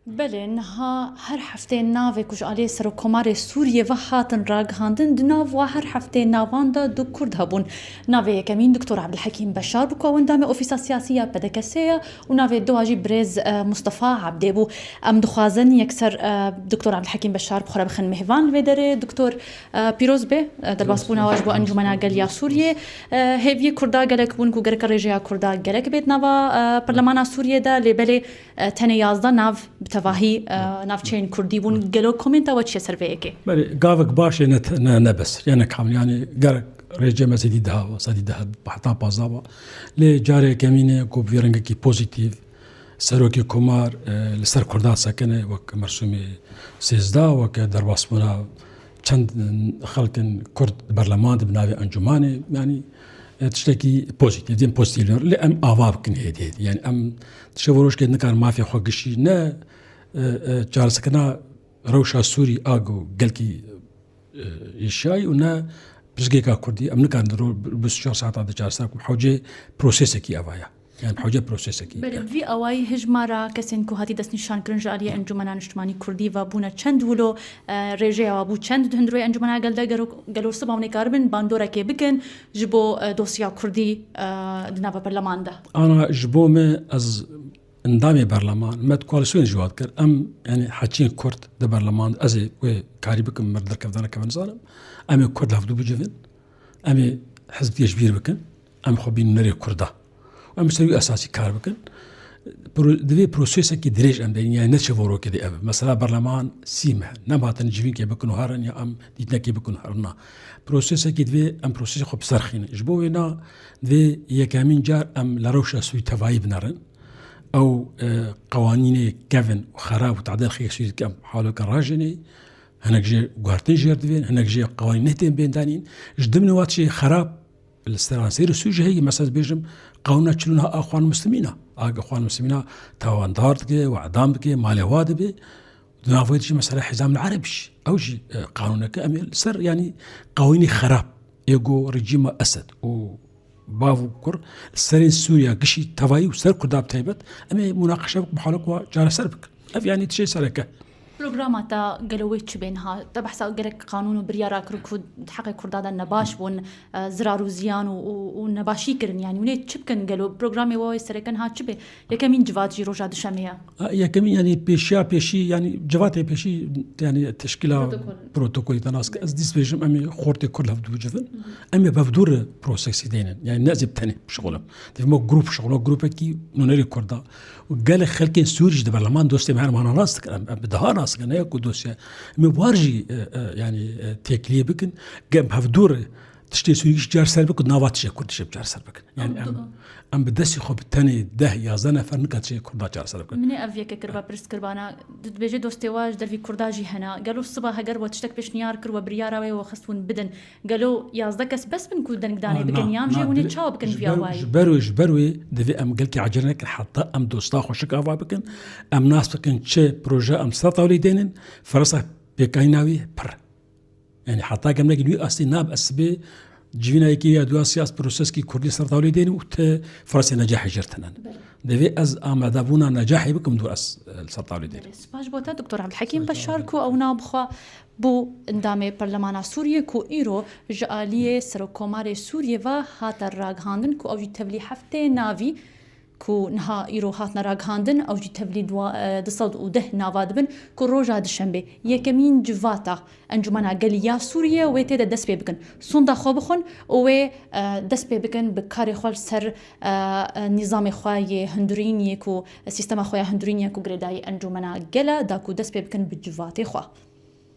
بله نها هر هفته ناوی کش آلی سر و کمار سوریه و هاتن راگ هاندن دناو و هر هفته ناوان دا دو کرد هبون ناوی کمین دکتور عبدالحکیم بشار بکوان دام اوفیسا سیاسیه بدکسیه و ناوی دواجی برز مصطفى عبده بو ام دخوازن یکسر دکتور عبدالحکیم بشار بخوره بخن مهوان و داره دکتور پیروز به در باسپونا واج بو انجمنا گلیا سوریه هیوی کردا گلک بون کو گرک رژیا کردا گلک بیت نوا پارلمانا سوریه دا لبله تنه 11 ناو تواهی نافچین کردی بون گلو کومنتا و چه سرویه که بله گاوک باشه نه بس یعنی کامل یعنی گر رجع مزیدی ده و زدی ده بحثا بازابا لی جاره کمینه کو بیرنگ کی پوزیتیو سروکی کمار لسر کردان سکنه وک مرسومی سیزده وک در واسمونا چند خلق کرد برلمان بناوی انجمانه یعنی تشتكي بوزيتيف دين بوزيتيف لأم أواب كن هدي يعني أم تشوفروش كده نكار ما في خوقشي نا جالس كنا روشا سوري آجو قلكي يشاي ونا بزجيكا كردي أم نكار نرو بس شو ساعات هذا جالس ناكم حوجة بروسيسكي أوايا يعني حوجة بروسيسكي بله في أواي هجمارا كسين كهاتي دست نشان كرنج عليه أنجمنا نجتماعي كردي و بونا چند ولو رجع و بو چند هندروي أنجمنا قال قالوا صباح نكاربن باندورا كي بكن جبو دوسيا كردي دنابا برلمان ده أنا جبومه از اندامي برلمان ما كواليسيون جواد كر أم يعني حاجين كرد ده برلمان أزي وكاري بكم مردر كفدانا كفن ظالم أمي كرد لفدو بجفن أمي حزب تيجبير بكن أم خبين نري كرده أم سوي أساسي كار بكن دوی پروسیس کی درج ام دنیا نشورو کدی اب مثلا برلمان سیمه نباتن جوین کی بکنو هارن یا ام دیتنا کی بکنو هرنا پروسیس کی دوی ام پروسیس خب سرخین جبوینا دوی یکامین جار ام لروشا سوی توایب نرن او قوانین كافن وخراب وتعديل خير سوي كم حاله كراجني هناك جي قارتين جردين هناك جي قوانين نهتين بين دانين جدمنا واتشي خراب الاسترانسير السوجي هي مثلا بيجم قونا تشلونها اخوان المسلمين اخوان المسلمين توان دارتك وعدامك مالواد بي نافويت شي مساله حزام العربش او شي قانونك امل سر يعني قوانين خراب يجو رجيم اسد و بافو كر السرين سوريا قشي تفاي وسر كرداب تايبت امي مناقشه بحالك وجار سربك يعني تشي سركه برنامجتا قالويتش بينها تبحث قالك قانون وبريارا كركود حق كردادا النباش بون زرار وزيان ونباشي كرن يعني ونيت شبكن قالوا برنامج واي سركن ها شبه يا كمين جوات جي روجا دشامية يا كمين يعني بيشي يعني جوات بيشي يعني تشكيله بروتوكول تناسك از ديس بيجم امي خورتي كلها بدو جفن امي بفدور بروسيس دينن يعني نازب تاني بشغلهم تفهموا جروب شغله جروب كي نونري كردا وقال خلكين سوري ده برلمان دوستي معنا ناس بدها كان ياكو دوسيا مبارجي يعني تكليه بكن قام بهفدور تشتي سويش جار سربك ونافات شي كرد شي جار سربك يعني ام بدسي خو بالتاني ده يازنا فرنكات شي كرد جار سربك من افيك كربا برس كربانا بيجي دوستي واج در في كرداجي هنا قالوا الصبح هجر وتشتك بشنيار كروا بريارا وخصون بدن قالوا يازدكس بس بنكو دنك داني بكن يامجي وني تشاو بكن في اواي جبروي دفي ام قالك عجرنك حتى ام دوستا خوشك افا بكن ام ناس بكن تشي بروجا ام سطاولي دينن فرصه بكايناوي بر يعني حتى كم نجي أصلي ناب أسبي جينا يكي يدوا سياس بروسس كي كردي سرطاولي دين وت فرص نجاح جرتنا دفي از آمدابونا نجاحي بكم دو أس السرطاولي دين. سباش بوتا دكتور عبدالحكيم بشار كو أو نابخوا بو اندامه برلمان سوریه کو ایرو جالیه سرکومار سوریه و هات راگ هاندن کو اوجی تبلی هفته ناوی کو نها ایرو هات راگ هاندن اوجی تبلی دصد وده نواد بن کو روجا دشنبه یکمین جواتا انجمنا گلیا سوریه و ته دس به بکن سوندا خو بخون او دس به بکن بکار خو سر نظام خوای هندرینی کو سیستم خوای هندرینی کو گردای انجمنا گلا دا کو دس به بکن بجوات خو